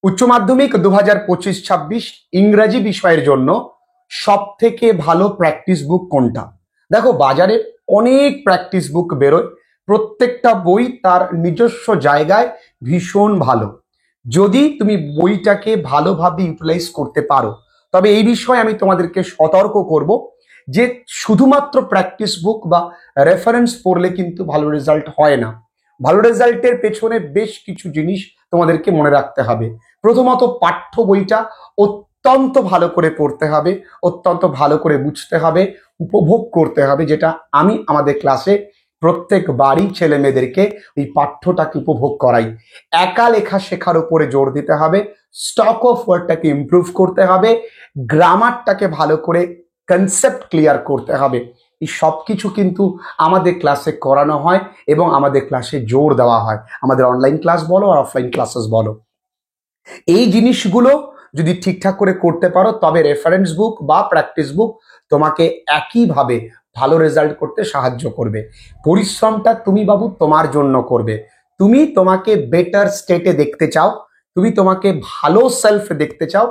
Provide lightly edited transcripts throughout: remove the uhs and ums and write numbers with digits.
উচ্চ মাধ্যমিক 2025-26 ইংরাজি বিষয়ের জন্য সব থেকে ভালো প্র্যাকটিস বুক কোনটা? দেখো, বাজারে অনেক প্র্যাকটিস বুক বেরোয়, প্রত্যেকটা বই তার নিজস্ব জায়গায় ভীষণ ভালো, যদি তুমি বইটাকে ভালোভাবে ইউটিলাইজ করতে পারো। তবে এই বিষয়ে আমি তোমাদেরকে সতর্ক করব যে শুধুমাত্র প্র্যাকটিস বুক বা রেফারেন্স পড়লে কিন্তু ভালো রেজাল্ট হয় না। ভালো রেজাল্টের পেছনে বেশ কিছু জিনিস তোমাদেরকে মনে রাখতে হবে। প্রথমত, পাঠ্য বইটা অত্যন্ত ভালো করে পড়তে হবে, অত্যন্ত ভালো করে বুঝতে হবে, উপভোগ করতে হবে, যেটা আমি আমাদের ক্লাসে প্রত্যেকবারই ছেলে মেয়েদেরকে এই পাঠ্যটাকে উপভোগ করাই। একা লেখা শেখার উপরে জোর দিতে হবে, স্টক অফ ওয়ার্ডটাকে ইমপ্রুভ করতে হবে, গ্রামারটাকে ভালো করে কনসেপ্ট ক্লিয়ার করতে হবে। এই সব কিছু কিন্তু আমাদের ক্লাসে করানো হয় এবং আমাদের ক্লাসে জোর দেওয়া হয়, আমাদের অনলাইন ক্লাস বলো আর অফলাইন ক্লাসেস বলো। এই জিনিসগুলো যদি ঠিকঠাক করে করতে পারো তবে রেফারেন্স বুক বা প্র্যাকটিস বুক তোমাকে একইভাবে ভালো রেজাল্ট করতে সাহায্য করবে। পরিশ্রমটা তুমি বাবু তোমার জন্য করবে। তুমি তোমাকে বেটার স্টেটে দেখতে চাও, তুমি তোমাকে ভালো সেলফ দেখতে চাও,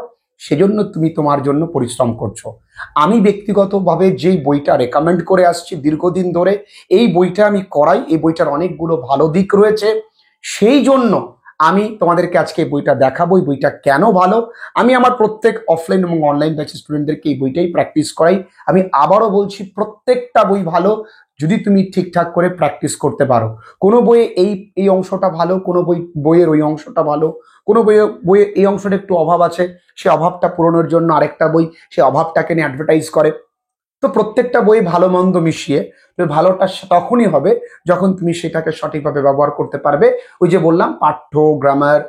সেজন্য তুমি তোমার জন্য পরিশ্রম করছো। আমি ব্যক্তিগতভাবে যেই বইটা রেকমেন্ড করে আসছি দীর্ঘদিন ধরে, এই বইটা আমি করাই, এই বইটার অনেকগুলো ভালো দিক রয়েছে, সেই জন্য আমি তোমাদেরকে আজকে এই বইটা দেখাবো। এই বইটা কেন ভালো, আমি আমার প্রত্যেক অফলাইন এবং অনলাইন ব্যাচের স্টুডেন্টদেরকে এই বইটাই প্র্যাকটিস করাই। আমি আবারও বলছি, প্রত্যেকটা বই ভালো যদি তুমি ঠিকঠাক করে প্র্যাকটিস করতে পারো। কোনো বইয়ে এই অংশটা ভালো, কোনো বইয়ের ওই অংশটা ভালো, কোনো বইয়ে এই অংশটা একটু অভাব আছে, সে অভাবটা পূরণের জন্য আরেকটা বই সে অভাবটাকে নিয়ে অ্যাডভার্টাইজ করে। তো প্রত্যেকটা বই ভালো মন্দ মিশিয়ে ভালোটা তখনই হবে যখন তুমি সেটাকে সঠিকভাবে ব্যবহার করতে পারবে। ওই যে বললাম, পাঠ্য, গ্রামার,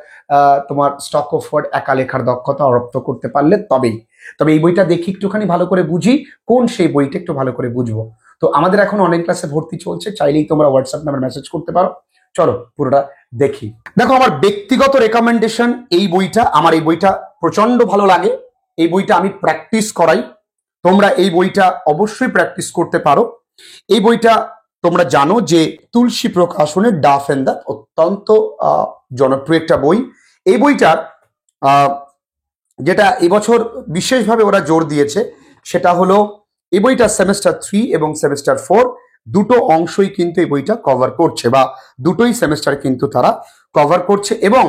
তোমার স্টক অফ ওয়ার্ড, একা লেখার দক্ষতা রপ্ত করতে পারলে তবেই। তবে এই বইটা দেখি একটুখানি ভালো করে বুঝি, কোন সেই বইটা একটু ভালো করে বুঝবো। তো আমাদের এখন অনলাইন ক্লাসে ভর্তি চলছে, চাইলেই তোমরা হোয়াটসঅ্যাপ নাম্বার মেসেজ করতে পারো। চলো পুরোটা দেখি। দেখো, আমার ব্যক্তিগত রেকমেন্ডেশন এই বইটা, আমার এই বইটা প্রচন্ড ভালো লাগে, এই বইটা আমি প্র্যাকটিস করাই। তোমরা এই বইটা অবশ্যই প্র্যাকটিস করতে পারো। এই বইটা তোমরা জানো যে তুলসী প্রকাশনের ডাফ এন্ড দ্য, অত্যন্ত জনপ্রিয় একটা বই। এই বইটার যেটা এবছর বিশেষভাবে ওরা জোর দিয়েছে সেটা হলো, এই বইটা সেমেস্টার 3 এবং সেমেস্টার 4 দুটো অংশই কিন্তু এই বইটা কভার করছে, বা দুটোই সেমেস্টার কিন্তু তারা কভার করছে। এবং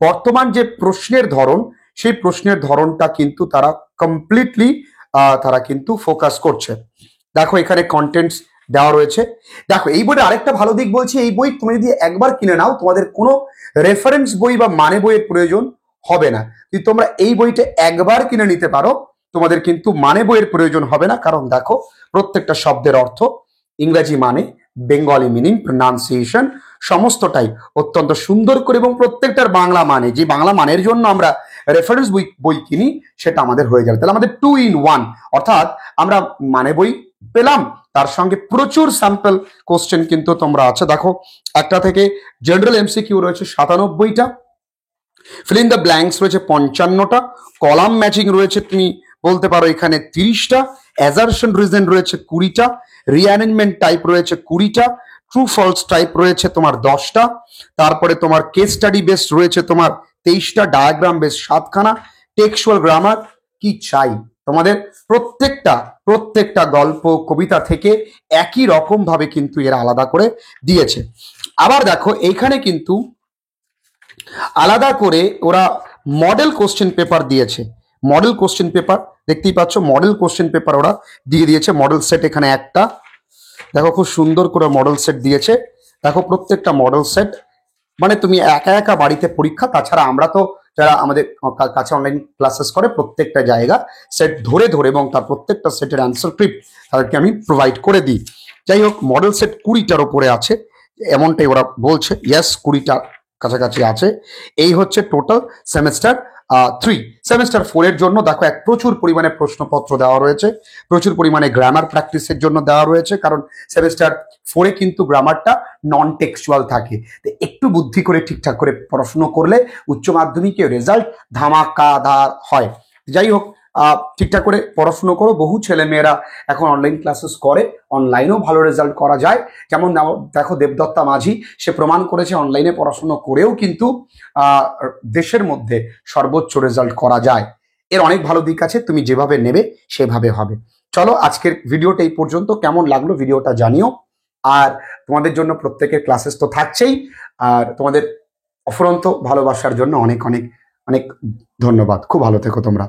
বর্তমান যে প্রশ্নের ধরন, সেই প্রশ্নের ধরনটা কিন্তু তারা কমপ্লিটলি তারা কিন্তু ফোকাস করছে। দেখো, এখানে কন্টেন্টস দেওয়া রয়েছে। দেখো, এই বইটা আরেকটা ভালো দিক বলছি, এই বই তুমি যদি একবার কিনে নাও তোমাদের কোনো রেফারেন্স বই বা মানে বইয়ের প্রয়োজন হবে না। যদি তোমরা এই বইটা একবার কিনে নিতে পারো তোমাদের কিন্তু মানে বইয়ের প্রয়োজন হবে না। কারণ দেখো, প্রত্যেকটা শব্দের অর্থ, ইংরেজি মানে, বেঙ্গলি মিনিং, প্রনাউন্সিয়েশন সমস্তটাই অত্যন্ত সুন্দর করে, এবং প্রত্যেকটার বাংলা মানে, যে বাংলা মানের জন্য আমরা রেফারেন্স বই কিনি সেটা আমাদের হয়ে যাবে। তাহলে আমাদের 2 in 1, অর্থাৎ আমরা মানে বই পেলাম, তার সঙ্গে প্রচুর স্যাম্পল কোশ্চেন কিন্তু তোমরা আছে। দেখো, একটা থেকে জেনারেল এমসিকিউ রয়েছে 97টা, ফিল ইন দ্য ব্ল্যাঙ্কস রয়েছে 55টা, কলাম ম্যাচিং রয়েছে তুমি বলতে পারো এখানে 30টা, অ্যাজারশন রিজন রয়েছে 20টা, রিঅ্যারেঞ্জমেন্ট টাইপ রয়েছে 20টা, ট্রু ফলস টাইপ রয়েছে তোমার 10টা, তারপরে তোমার কেস স্টাডি বেস রয়েছে তোমার 23টা, ডায়াগ্রাম বেস 7খানা, টেক্সচুয়াল গ্রামার কি চাই তোমাদের, প্রত্যেকটা গল্প কবিতা থেকে একই রকম ভাবে কিন্তু এরা আলাদা করে দিয়েছে। আবার দেখো, এইখানে কিন্তু আলাদা করে ওরা মডেল কোশ্চেন পেপার দিয়েছে। মডেল কোশ্চেন পেপার দেখতেই পাচ্ছ, মডেল কোশ্চেন পেপার ওরা দিয়ে দিয়েছে। মডেল সেট এখানে একটা, দেখো খুব সুন্দর করে মডেল সেট দিয়েছে। দেখো, প্রত্যেকটা মডেল সেট মানে তুমি একা একা বাড়িতে পরীক্ষা, তাছাড়া আমরা তো যারা আমাদের কাছে অনলাইন ক্লাসেস করে প্রত্যেকটা জায়গা সেট ধরে এবং তার প্রত্যেকটা সেটের অ্যান্সার স্ক্রিপ্ট তাদেরকে আমি প্রোভাইড করে দিই। যাই হোক, মডেল সেট 20টার উপরে আছে এমনটাই ওরা বলছে। ইয়েস, 20টা কাছাকাছি আছে। এই হচ্ছে টোটাল সেমেস্টার 3। সেমেস্টার 4 এর জন্য দেখো প্রচুর পরিমাণে প্রশ্নপত্র দেওয়া রয়েছে, প্রচুর পরিমাণে গ্রামার প্র্যাকটিসের জন্য দেওয়া রয়েছে, কারণ সেমেস্টার 4 কিন্তু গ্রামারটা নন টেক্সচুয়াল থাকে। তো একটু বুদ্ধি করে ঠিকঠাক করে পড়াশুনো করলে উচ্চ মাধ্যমিকের রেজাল্ট ধামাকাদার হয়। যাই হোক, ঠিকঠাক করে পড়াশুনো করো। বহু ছেলেমেয়েরা এখন অনলাইন ক্লাসেস করে, অনলাইনেও ভালো রেজাল্ট করা যায়। যেমন দেখো দেবদত্তা মাঝি, সে প্রমাণ করেছে অনলাইনে পড়াশুনো করেও কিন্তু দেশের মধ্যে সর্বোচ্চ রেজাল্ট করা যায়। এর অনেক ভালো দিক আছে, তুমি যেভাবে নেবে সেভাবে হবে। চলো আজকের ভিডিওটা এই পর্যন্ত। কেমন লাগলো ভিডিওটা জানিও। আর তোমাদের জন্য প্রত্যেকের ক্লাসেস তো থাকছেই, আর তোমাদের অফুরন্ত ভালোবাসার জন্য অনেক অনেক অনেক ধন্যবাদ। খুব ভালো থেকো তোমরা।